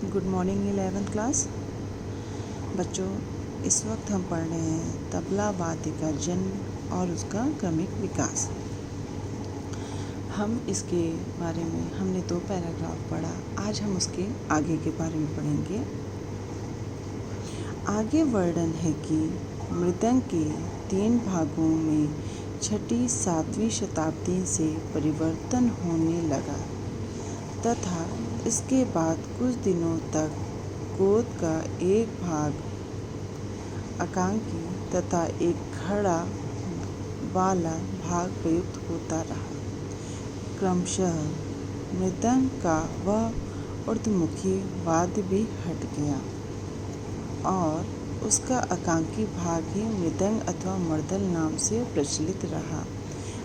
Good morning 11th class बच्चों। इस वक्त हम पढ़ रहे हैं तबला वाद्य का जन्म और उसका क्रमिक विकास। हम इसके बारे में हमने 2 पैराग्राफ पढ़ा। आज हम उसके आगे के बारे में पढ़ेंगे। आगे वर्णन है कि मृदंग के 3 भागों में 6वीं 7वीं शताब्दी से परिवर्तन होने लगा तथा इसके बाद कुछ दिनों तक गोद का एक भाग एकांकी तथा एक खड़ा वाला भाग प्रयुक्त होता रहा। क्रमशः मृदंग का वह ऊर्ध्वमुखी वाद्य भी हट गया और उसका एकांकी भाग ही मृदंग अथवा मर्दल नाम से प्रचलित रहा।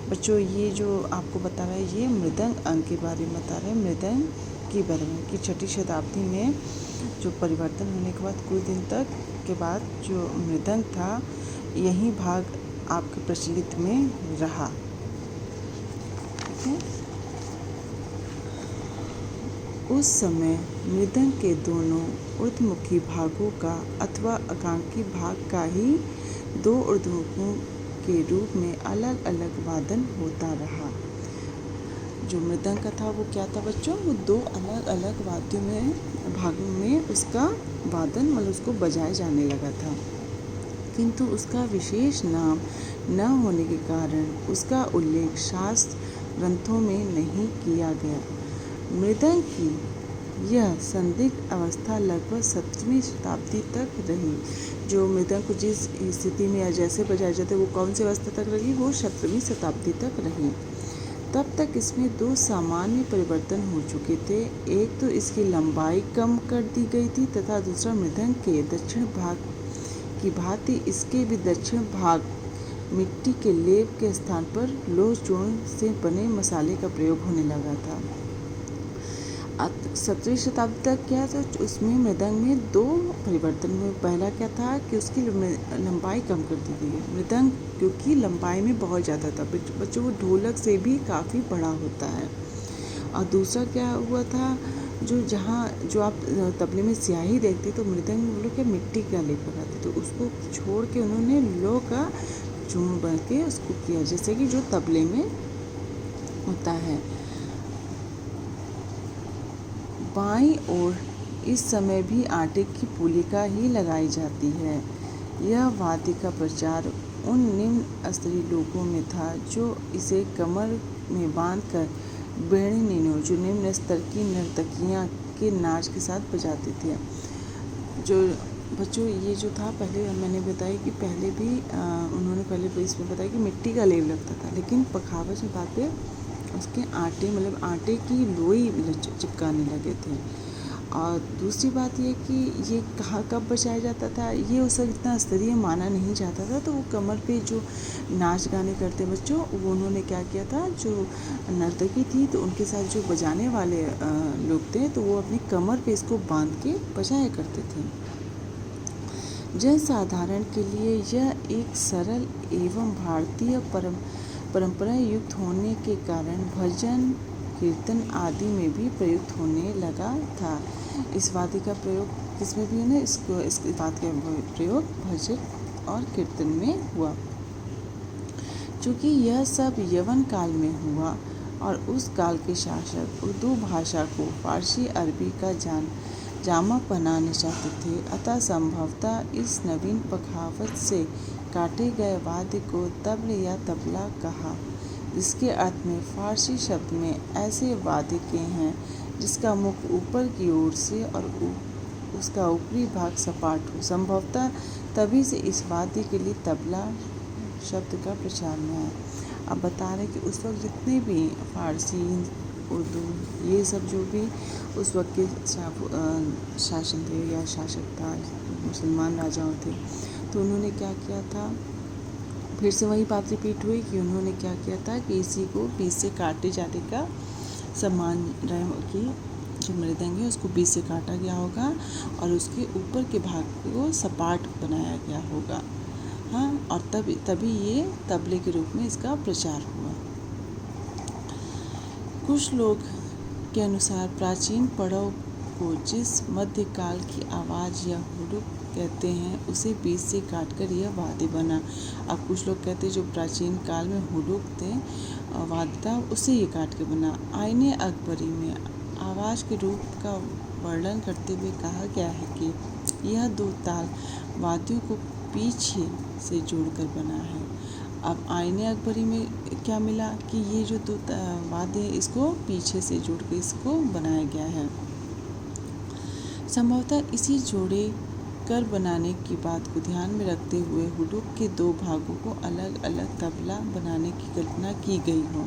बच्चों, ये जो आपको बता रहा है ये मृदंग अंग के बारे में बता रहा है, मृदंग के बारे में कि 6वीं शताब्दी में जो परिवर्तन होने के बाद कुछ दिन तक के बाद जो मृदंग था यही भाग आपके प्रचलित में रहा। ठीक है। उस समय मृदंग के दोनों ऊर्ध्वमुखी भागों का अथवा एकांकी भाग का ही 2 ऊर्ध्वमुखों के रूप में अलग अलग वादन होता रहा। जो मृदंग का था वो क्या था बच्चों, वो 2 अलग अलग वाद्यों में भागों में उसका वादन मतलब उसको बजाया जाने लगा था, किंतु उसका विशेष नाम न होने के कारण उसका उल्लेख शास्त्र ग्रंथों में नहीं किया गया। मृदंग की यह संदिग्ध अवस्था लगभग 17वीं शताब्दी तक रही। जो मृदंग को जिस स्थिति में या जैसे बजाए जाते वो कौन सी अवस्था तक रही, वो 17वीं शताब्दी तक रही। तब तक इसमें 2 सामान्य परिवर्तन हो चुके थे। एक तो इसकी लंबाई कम कर दी गई थी तथा दूसरा मृदंग के दक्षिण भाग की भांति इसके भी दक्षिण भाग मिट्टी के लेप के स्थान पर लौह चूर्ण से बने मसाले का प्रयोग होने लगा था। 17वीं शताब्दी तक क्या था, उसमें मृदंग में 2 परिवर्तन हुए। पहला क्या था कि उसकी लंबाई कम कर दी गई। मृदंग क्योंकि लंबाई में बहुत ज़्यादा था बच्चों, वो ढोलक से भी काफ़ी बड़ा होता है। और दूसरा क्या हुआ था, जो आप तबले में स्याही देखते तो मृदंग में वो लोग क्या मिट्टी का लेप लगाते, तो उसको छोड़ के उन्होंने लौह का चूर्ण बन के उसको किया, जैसे कि जो तबले में होता है। बाईं ओर इस समय भी आटे की पुलिका ही लगाई जाती है। यह वाद्य का प्रचार उन निम्न स्तरीय लोगों में था जो इसे कमर में बांधकर बेड़े जो निम्न स्तर की नर्तकियां के नाच के साथ बजाते थे। जो बच्चों ये जो था पहले मैंने बताया कि पहले भी उन्होंने पहले इसमें बताया कि मिट्टी का लेप लगता था, लेकिन पखावज में बात पे उसके आटे मतलब आटे की लोई चिपकाने लगे थे। और दूसरी बात ये कि ये कहाँ कब बजाया जाता था, ये उस वक्त इतना स्तरीय माना नहीं जाता था, तो वो कमर पे जो नाच गाने करते बच्चों वो उन्होंने क्या किया था, जो नर्तकी थी तो उनके साथ जो बजाने वाले लोग थे तो वो अपनी कमर पे इसको बांध के बजाया करते थे। जनसाधारण के लिए यह एक सरल एवं भारतीय परंपरा युक्त होने के कारण भजन कीर्तन आदि में भी प्रयुक्त होने लगा था। इस वाद्य का प्रयोग किसमें भी है ना, इस वाद्य का प्रयोग भजन और कीर्तन में हुआ। चूँकि यह सब यवन काल में हुआ और उस काल के शासक उर्दू भाषा को फारसी अरबी का जामा पहनाने चाहते थे, अतः संभवतः इस नवीन पखावत से काटे गए वाद्य को तबल या तबला कहा, जिसके अर्थ में फारसी शब्द में ऐसे वाद्य के हैं जिसका मुख ऊपर की ओर से और उसका ऊपरी भाग सपाट हो। संभवतः तभी से इस वाद्य के लिए तबला शब्द का प्रचार में है। अब बता रहे कि उस वक्त जितने भी फारसी उर्दू ये सब जो भी उस वक्त के शासन थे या शासक था, मुसलमान राजाओं थे, तो उन्होंने क्या किया था, फिर से वही बात रिपीट हुई कि उन्होंने क्या किया था कि इसी को बीच से काटे जाने का सम्मान रहे कि जो मृदंग है उसको बीच से काटा गया होगा और उसके ऊपर के भाग को सपाट बनाया गया होगा। हाँ, और तभी ये तबले के रूप में इसका प्रचार हुआ। कुछ लोग के अनुसार प्राचीन को जिस मध्यकाल की आवाज़ या हुडुक कहते हैं उसे बीच से काटकर यह वाद्य बना। अब कुछ लोग कहते हैं जो प्राचीन काल में हुडुक थे वाद्य था उसे ये काट के बना। आईने अकबरी में आवाज़ के रूप का वर्णन करते हुए कहा गया है कि यह 2 ताल वाद्यों को पीछे से जोड़कर बना है। अब आईने अकबरी में क्या मिला कि ये जो 2 वाद्य है इसको पीछे से जोड़ के इसको बनाया गया है। संभवतः इसी जोड़े कर बनाने की बात को ध्यान में रखते हुए हुडुक के 2 भागों को अलग अलग तबला बनाने की कल्पना की गई हो।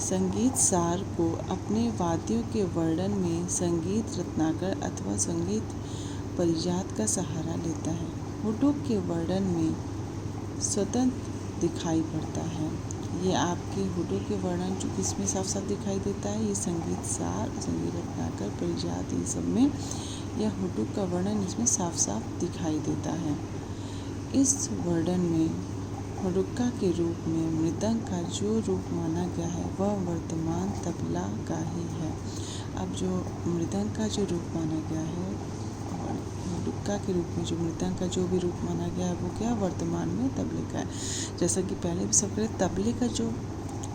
संगीतसार को अपने वाद्यों के वर्णन में संगीत रत्नाकर अथवा संगीत परिजात का सहारा लेता है। हुडुक के वर्णन में स्वतंत्र दिखाई पड़ता है। ये आपके हुडुक के वर्णन जो किसमें साफ साफ दिखाई देता है, ये संगीतसार, संगीत रत्नाकर, परिजात, ये सब में यह हुडुक का वर्णन इसमें साफ साफ दिखाई देता है। इस वर्णन में हुडुक्का के रूप में मृदंग का जो रूप माना गया है वह वर्तमान तबला का ही है। अब जो मृदंग का जो रूप माना गया है और हुडुक्का के रूप में जो मृदंग का जो भी रूप माना गया है वो क्या वर्तमान में तबले का है। जैसा कि पहले भी सब करें, तबले का जो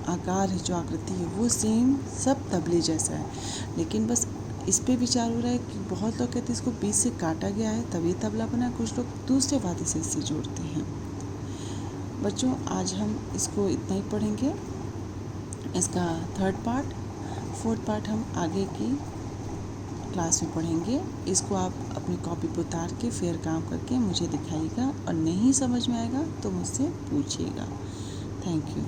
आकार है, जो आकृति है वो सेम सब तबले जैसा है, लेकिन बस इस पे विचार हो रहा है कि बहुत लोग कहते हैं इसको बीच से काटा गया है तभी तबला बना, कुछ लोग दूसरे वाद्य से इससे जोड़ते हैं। बच्चों आज हम इसको इतना ही पढ़ेंगे, इसका 3rd पार्ट, 4th पार्ट हम आगे की क्लास में पढ़ेंगे। इसको आप अपनी कॉपी पर उतार के फिर काम करके मुझे दिखाइएगा और नहीं समझ में आएगा तो मुझसे पूछिएगा। Thank you.